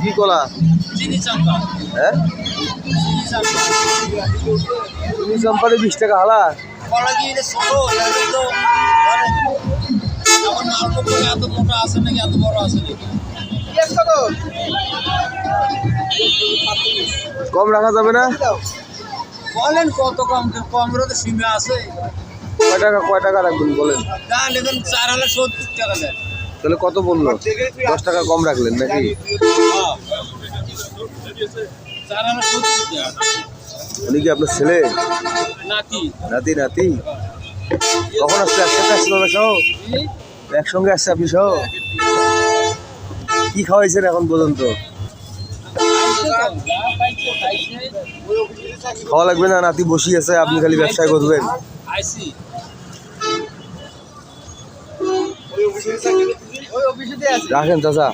কি কলা? হ্যাঁ, চিনি চম্পারে 20 টাকা হালা। কম রাখা যাবে না? বলেন কত কম কম তো সীমা আছে। কয় টাকা রাখবেন বলেন? 4,70 টাকা দেন। তাহলে কত বললো? 10 টাকা কম রাখলেন নাকি? 4,70 টাকা। উনি কি আপনার ছেলে? নাতি নাতি নাতি কখন আসছে? একসাথে আসছে বাবা সহ? একসঙ্গে আসছে আপনি সহ? কি খাওয়াইছেন এখন পর্যন্ত? খাওয়া লাগবে না? নাতি বসি আছে, আপনি খালি ব্যবসায় করবেন। রাখেন চাচা।